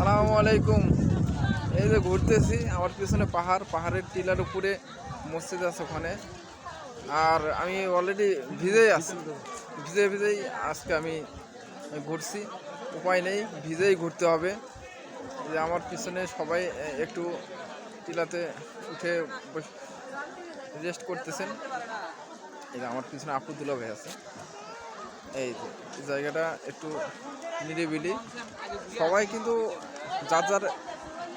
আসসালামু আলাইকুম। এই যে ঘুরতেছি, আমার পিছনে পাহাড়ের টিলার উপরে মসজিদ আছে ওখানে। আর আমি অলরেডি ভিজেই আছি, ভিজেই আজকে আমি ঘুরছি। উপায় নেই, ভিজেই ঘুরতে হবে। যে আমার পিছনে সবাই একটু টিলাতে উঠে রেস্ট করতেছেন। এই যে আমার পিছনে আব্দুল্লাহ ভাই আছে। এই যে জায়গাটা একটু নিরিবিলি, সবাই কিন্তু যার যার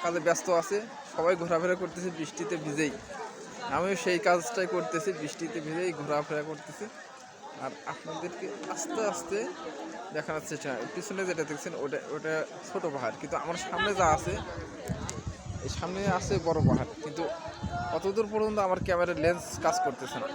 কাজে ব্যস্ত আছে, সবাই ঘোরাফেরা করতেছে বৃষ্টিতে ভিজেই। আমিও সেই কাজটাই করতেছি, বৃষ্টিতে ভিজেই ঘোরাফেরা করতেছি। আর আপনাদেরকে আস্তে আস্তে দেখানোর চেষ্টা, পিছনে যেটা দেখছেন ওটা ছোট পাহাড়, কিন্তু আমার সামনে যা আছে, এই সামনে আছে বড় পাহাড়, কিন্তু কতদূর পর্যন্ত আমার ক্যামেরার লেন্স কাজ করতেছে না।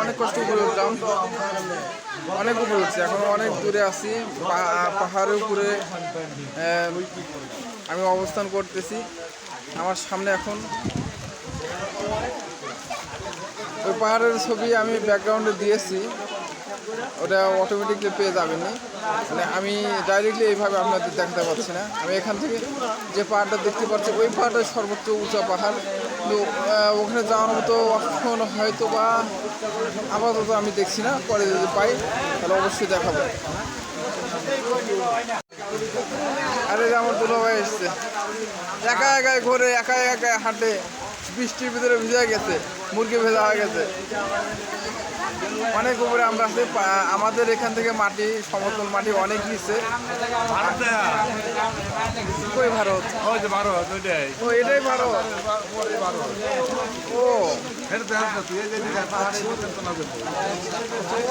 অনেক কষ্ট করে উঠলাম, অনেক উপরে উঠছি, এখন অনেক দূরে আছি। পাহাড়ের উপরে আমি অবস্থান করতেছি। আমার সামনে এখন ওই পাহাড়ের ছবি আমি ব্যাকগ্রাউন্ডে দিয়েছি, ওটা অটোমেটিকলি পেয়ে যাবেন। মানে আমি ডাইরেক্টলি এইভাবে আপনাদের দেখাতে পারছি না। আমি এখান থেকে যে পাহাড়টা দেখতে পাচ্ছি, ওই পাহাড়টা সর্বোচ্চ উঁচা পাহাড়, কিন্তু ওখানে যাওয়ার মতো অপশন হয়তো বা আপাতত আমি দেখছি না। পরে যদি পাই তাহলে অবশ্যই দেখাবো। আরে আমার দুলা ভাই এসছে, একা একাই ঘোরে, একা একাই হাঁটে, বৃষ্টির ভিতরে ভিজে গেছে, মুরগি ভেজা হয়ে গেছে। অনেক উপরে আমরা আছি, আমাদের এখান থেকে মাটি, সমতল মাটি অনেক নিচে। কই ভারত? ও এটাই ভারত। ও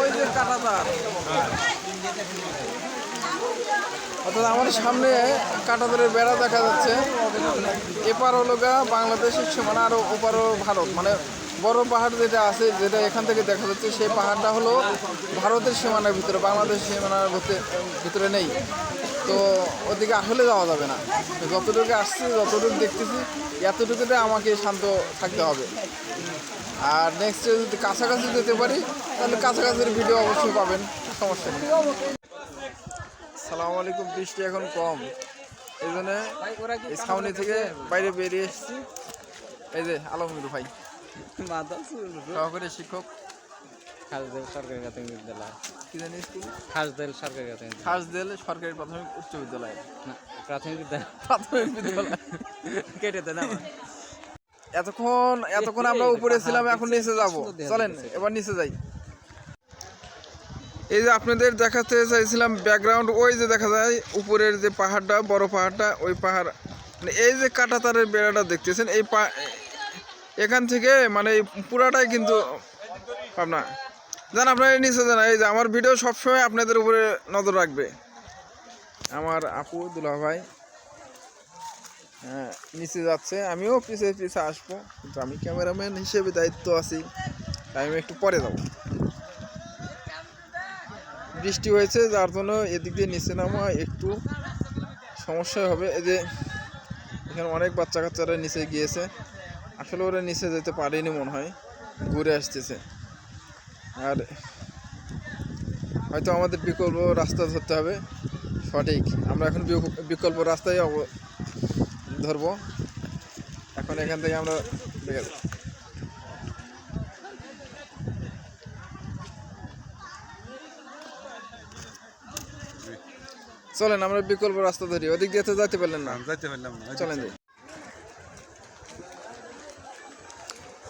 ওই যে কাঁটাতার, অর্থাৎ আমার সামনে কাঁটাতারের বেড়া দেখা যাচ্ছে। এপার হলো বাংলাদেশের সীমানা, আর ওপারও ভারত। মানে বড় পাহাড় যেটা আছে, যেটা এখান থেকে দেখা যাচ্ছে, সেই পাহাড়টা হলো ভারতের সীমানার ভিতরে, বাংলাদেশ সীমানার ভিতরে নেই। তো ওদিকে আসলে যাওয়া যাবে না। যতটুকু আসছি, যতটুকু দেখতেছি, এতটুকুতে আমাকে শান্ত থাকতে হবে। আর নেক্সট যদি কাছাকাছি যেতে পারি, তাহলে কাছাকাছির ভিডিও অবশ্যই পাবেন, সমস্যা নেই। আসসালামু আলাইকুম। বৃষ্টি এখন কম, এই জন্য এই ছাউনি থেকে বাইরে বেরিয়ে এসেছি। এই যে আলমগীর ভাই, সহকারী শিক্ষক, খাসদেল সরকারি প্রাথমিক বিদ্যালয়। কি জানি স্কুল? খাসদেল সরকারি প্রাথমিক, খাসদেল সরকারি প্রাথমিক উচ্চ বিদ্যালয়, না প্রাথমিক বিদ্যালয়, প্রাথমিক বিদ্যালয় কেটে দেন। এতক্ষণ আমরা উপরে ছিলাম, এখন নিচে যাব। চলেন এবার নিচে যাই। এই যে আপনাদের দেখাতে চাইছিলাম ব্যাকগ্রাউন্ড, ওই যে দেখা যায় উপরের যে পাহাড়টা, বড় পাহাড়টা, ওই পাহাড়, মানে এই যে কাঁটাতারের বেড়াটা দেখতেছেন, এখান থেকে মানে পুরাটাই কিন্তু পাবনা। জান আপনারা নিচে যান। এই যে আমার ভিডিও সবসময় আপনাদের উপরে নজর রাখবে আমার আপু দুলা ভাই। হ্যাঁ, নিচে যাচ্ছে, আমিও পিছিয়ে পিছিয়ে আসবো, কিন্তু আমি ক্যামেরাম্যান হিসেবে দায়িত্ব আছি, তাই আমি একটু পরে যাব। বৃষ্টি হয়েছে, যার জন্য এদিক দিয়ে নিচে নামা একটু সমস্যা হবে। এই যে এখানে অনেক বাচ্চা কাচ্চারা নিচে গিয়েছে, আসলে ওরা নিচে যেতে পারেনি মনে হয়, ঘুরে আসতেছে। আর হয়তো আমাদের বিকল্প রাস্তা ধরতে হবে। সঠিক, আমরা এখন বিকল্প রাস্তায় ধরবো। এখন এখান থেকে আমরা দেখে যাই। চলেন আমরা বিকল্প রাস্তা ধরি, ওদিক দিয়ে তো যাইতে পারলেন না, চলেন যাই।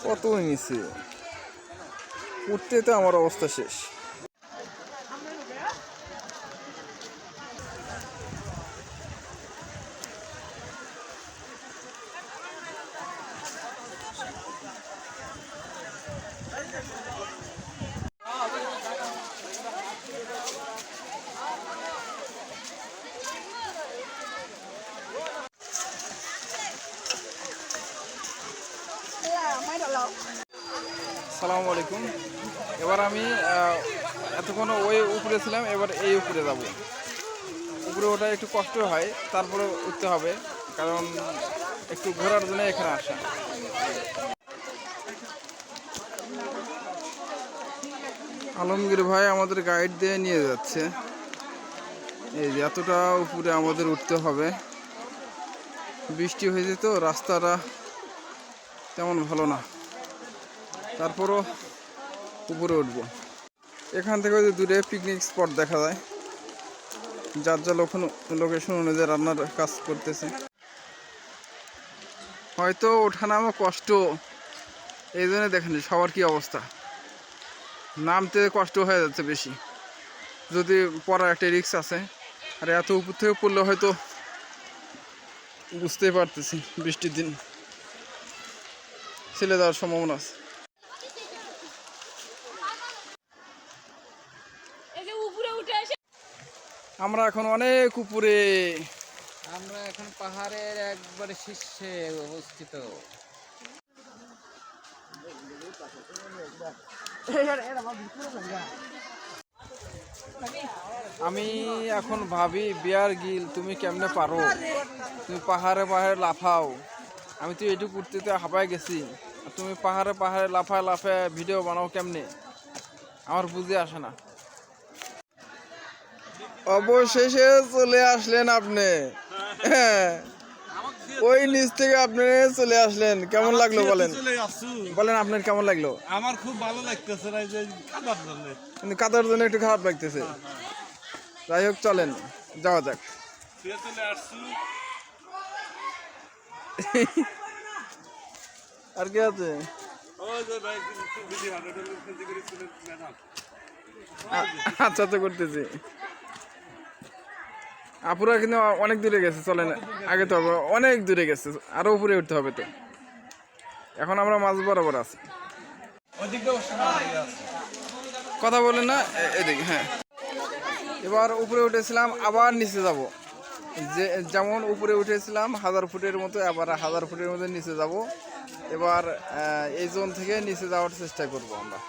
কত নিচে উঠতে তো আমার অবস্থা শেষ। আসসালামু আলাইকুম। এবার আমি এতক্ষণ ওই উপরে ছিলাম, এবার এই উপরে যাব। উপরে ওটা একটু কষ্ট হয়, তারপরে উঠতে হবে, কারণ একটু ঘোরার জন্য এখানে আসা। আলমগীর ভাই আমাদের গাইড দিয়ে নিয়ে যাচ্ছে। এই যে এতটা উপরে আমাদের উঠতে হবে। বৃষ্টি হয়েছে তো রাস্তাটা তেমন ভালো না, তারপরও উপরে উঠবো। এখান থেকে যে দূরে পিকনিক স্পট দেখা যায়, যার যা লোকেশন অনুযায়ী রান্নার কাজ করতেছে। হয়তো ওঠানামা কষ্ট, এই জন্য দেখেন সবার কি অবস্থা, নামতে কষ্ট হয়ে যাচ্ছে বেশি। যদি পড়ার একটা রিস্ক আছে, আর এত উপর থেকে পড়লে হয়তো বুঝতেই পারতেছি বৃষ্টির দিন ছেলে যাওয়ার সম্ভাবনা আছে। আমরা এখন অনেক উপরে, আমরা এখন পাহাড়ের একবারে শীর্ষে অবস্থিত। আমি এখন ভাবি বিয়ার গিল তুমি কেমনে পারো, তুমি পাহাড়ে পাহাড়ে লাফাও। আমি তো এটুকু উঠতে হাঁপায় গেছি, আর তুমি পাহাড়ে পাহাড়ে লাফায় লাফায় ভিডিও বানাও কেমনে, আমার বুঝে আসে না। অবশেষে চলে আসলেন আপনি, হ্যাঁ ওই নিচ থেকে আপনি চলে আসলেন, কেমন লাগলো বলেন? বলেন আপনার কেমন লাগলো? আমার খুব ভালো লাগতেছে না, যে কাদার জন্য। কিন্তু কাদার জন্য একটু খারাপ লাগতেছে। যাই হোক চলেন যাওয়া যাক। চলে আসছি। আর কি আছে? ওই যে ভাই বিধি হাঁটাটা খেলতে করে চলে ম্যাডাম। আচ্ছা তো করতেছি। আপুরা কিন্তু অনেক দূরে গেছে, চলেন আগে তো অনেক দূরে গেছে, আরো উপরে উঠতে হবে তো। এখন আমরা মাঝ বরাবর আছি। কথা বলেন না এদিকে, হ্যাঁ। এবার উপরে উঠেছিলাম, আবার নিচে যাব। যেমন উপরে উঠেছিলাম 1000 ফুটের মতো, আবার 1000 ফুটের মতো নিচে যাব। এবার এই জোন থেকে নিচে যাওয়ার চেষ্টা করব আমরা।